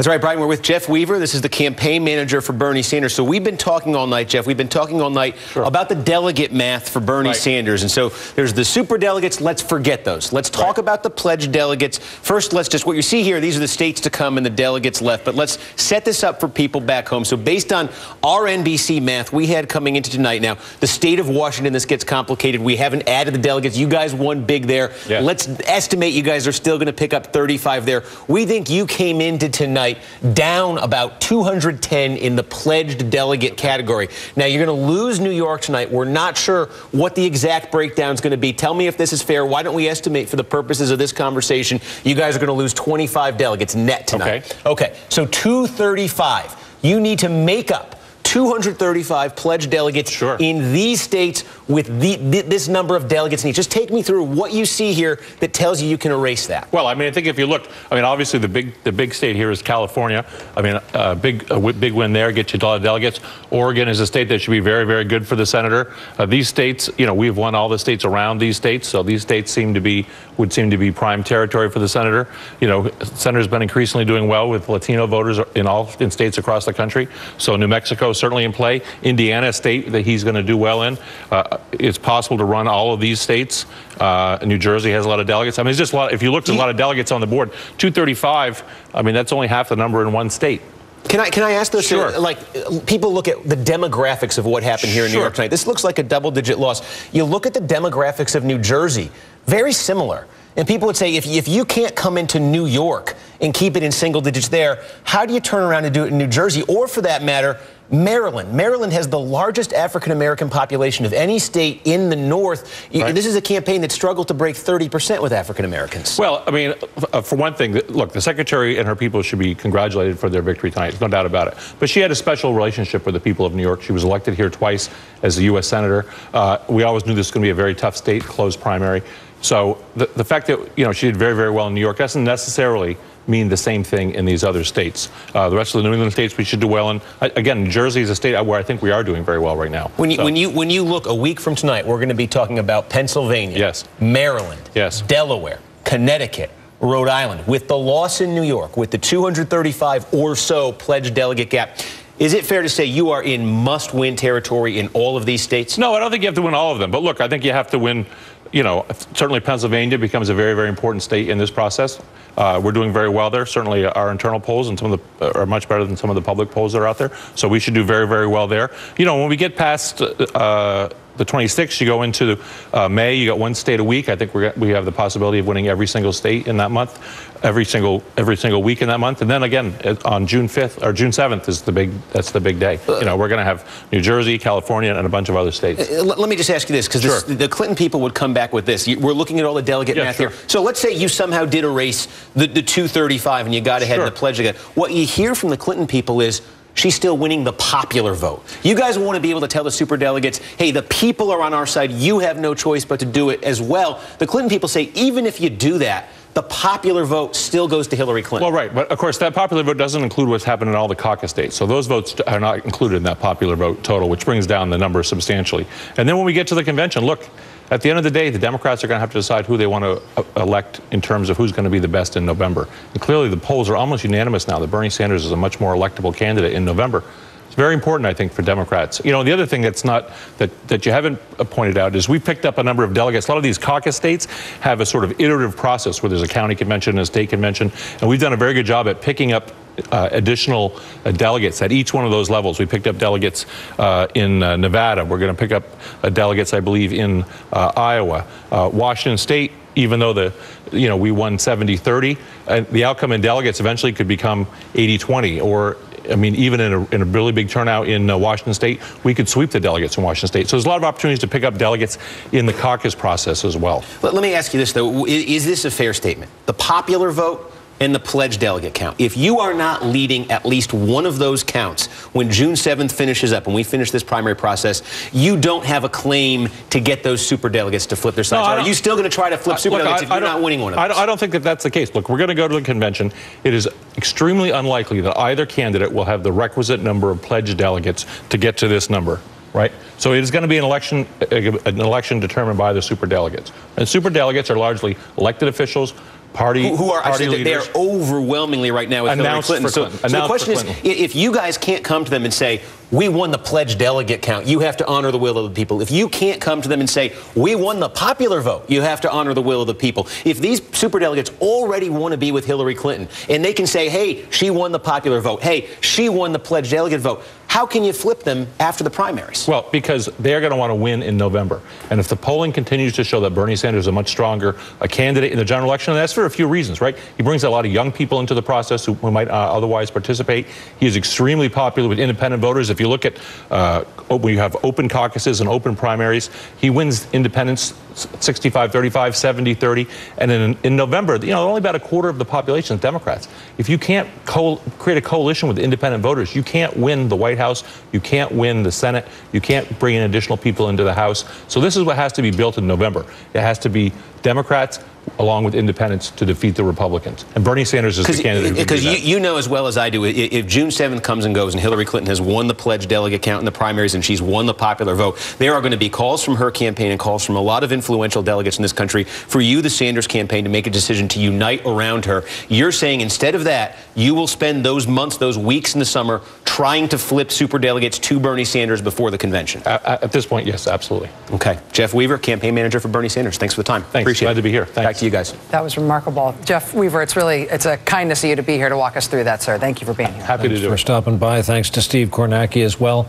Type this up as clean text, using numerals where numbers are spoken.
That's right, Brian. We're with Jeff Weaver. This is the campaign manager for Bernie Sanders. So we've been talking all night, Jeff. We've been talking all night about the delegate math for Bernie Sanders. And so there's the super delegates. Let's forget those. Let's talk about the pledged delegates. First, let's just, what you see here, these are the states to come and the delegates left. But let's set this up for people back home. So based on our NBC math we had coming into tonight, now, the state of Washington, this gets complicated. We haven't added the delegates. You guys won big there. Yeah. Let's estimate you guys are still going to pick up 35 there. We think you came into tonight down about 210 in the pledged delegate category. Now, you're going to lose New York tonight. We're not sure what the exact breakdown is going to be. Tell me if this is fair. Why don't we estimate for the purposes of this conversation, you guys are going to lose 25 delegates net tonight. Okay, so 235. You need to make up 235 pledged delegates in these states with this number of delegates in each. Just take me through what you see here that tells you can erase that. Well, I mean, I think if you look, I mean, obviously the big state here is California. I mean, a big win there, get you a lot of delegates. Oregon is a state that should be very, very good for the senator. These states, you know, we've won all the states around these states, so these states would seem to be prime territory for the senator. You know, the senator's been increasingly doing well with Latino voters in states across the country. So New Mexico certainly in play. Indiana, a state that he's going to do well in. It's possible to run all of these states. New Jersey has a lot of delegates. I mean, it's just a lot. If you look at a lot of delegates on the board, 235. I mean, that's only half the number in one state. Can I ask this? Sure. Like, people look at the demographics of what happened here in New York tonight. This looks like a double-digit loss. You look at the demographics of New Jersey, very similar. And people would say, if you can't come into New York and keep it in single digits there, how do you turn around and do it in New Jersey? Or for that matter, Maryland. Maryland has the largest African-American population of any state in the North. This is a campaign that struggled to break 30% with African-Americans. Well, I mean, for one thing, look, the secretary and her people should be congratulated for their victory tonight. There's no doubt about it. But she had a special relationship with the people of New York. She was elected here twice as a U.S. senator. We always knew this was going to be a very tough state, closed primary. So the fact that, you know, she did very, very well in New York doesn't necessarily mean the same thing in these other states. The rest of the New England states we should do well in. Again, New Jersey is a state where I think we are doing very well right now. When you look a week from tonight, we're going to be talking about Pennsylvania, Maryland, Delaware, Connecticut, Rhode Island. With the loss in New York, with the 235 or so pledged delegate gap, is it fair to say you are in must-win territory in all of these states? No, I don't think you have to win all of them. But look, I think you have to win. You know, certainly Pennsylvania becomes a very, very important state in this process. We're doing very well there. Certainly our internal polls and some of the are much better than some of the public polls that are out there. So we should do very, very well there. You know, when we get past the 26th, you go into May, you got one state a week. I think we have the possibility of winning every single state in that month, every single week in that month. And then again, on June 5th or June 7th is that's the big day. You know, we're going to have New Jersey, California, and a bunch of other states. Let me just ask you this, because the Clinton people would come back with this. We're looking at all the delegate math here. So let's say you somehow did erase the 235 and you got ahead in the pledge again. What you hear from the Clinton people is, she's still winning the popular vote. You guys want to be able to tell the superdelegates, hey, the people are on our side. You have no choice but to do it as well. The Clinton people say, even if you do that, the popular vote still goes to Hillary Clinton. Well, right. But, of course, that popular vote doesn't include what's happened in all the caucus states. So those votes are not included in that popular vote total, which brings down the number substantially. And then when we get to the convention, look, at the end of the day, the Democrats are going to have to decide who they want to elect in terms of who's going to be the best in November. And clearly, the polls are almost unanimous now that Bernie Sanders is a much more electable candidate in November. It's very important, I think, for Democrats. You know, the other thing that's not that you haven't pointed out is we picked up a number of delegates. A lot of these caucus states have a sort of iterative process where there's a county convention and a state convention, and we've done a very good job at picking up additional delegates at each one of those levels. We picked up delegates in Nevada. We're going to pick up delegates, I believe, in Iowa. Washington State, even though we won 70-30, the outcome in delegates eventually could become 80-20, or I mean, even in a really big turnout in Washington State, we could sweep the delegates in Washington State. So there's a lot of opportunities to pick up delegates in the caucus process as well. Let me ask you this, though. Is this a fair statement? The popular vote and the pledged delegate count. If you are not leading at least one of those counts when June 7th finishes up, when we finish this primary process, you don't have a claim to get those superdelegates to flip their sides. Are you still going to try to flip superdelegates if you're not winning one of those? I don't think that that's the case. Look, we're going to go to the convention. It is extremely unlikely that either candidate will have the requisite number of pledged delegates to get to this number. Right? So it is going to be an election determined by the superdelegates. And superdelegates are largely elected officials party who are party actually, they're leaders. overwhelmingly right now with Hillary Announced Clinton. for Clinton. So the Announced question for is, Clinton. if you guys can't come to them and say, we won the pledged delegate count, you have to honor the will of the people. If you can't come to them and say, we won the popular vote, you have to honor the will of the people. If these superdelegates already want to be with Hillary Clinton and they can say, hey, she won the popular vote, hey, she won the pledged delegate vote, how can you flip them after the primaries? Well, because they're going to want to win in November. And if the polling continues to show that Bernie Sanders is a much stronger candidate in the general election, and that's for a few reasons, right? He brings a lot of young people into the process who might otherwise participate. He is extremely popular with independent voters. If you look at when you have open caucuses and open primaries, he wins independents 65-35, 70-30. And in November, only about a quarter of the population is Democrats. If you can't create a coalition with independent voters, you can't win the White House, you can't win the Senate, you can't bring in additional people into the House. So this is what has to be built in November. It has to be Democrats along with independents to defeat the Republicans. And Bernie Sanders is the candidate who can do that. Because you know as well as I do, if June 7th comes and goes and Hillary Clinton has won the pledged delegate count in the primaries and she's won the popular vote, there are going to be calls from her campaign and calls from a lot of influential delegates in this country for you, the Sanders campaign, to make a decision to unite around her. You're saying instead of that, you will spend those months, those weeks in the summer trying to flip superdelegates to Bernie Sanders before the convention. At this point, yes, absolutely. Okay. Jeff Weaver, campaign manager for Bernie Sanders. Thanks for the time. Thanks. Appreciate Glad it. to be here. Thanks. Back to you guys. That was remarkable. Jeff Weaver, it's a kindness of you to be here to walk us through that, sir. Thank you for being here. Happy to do it. Thanks for stopping by. Thanks to Steve Kornacki as well.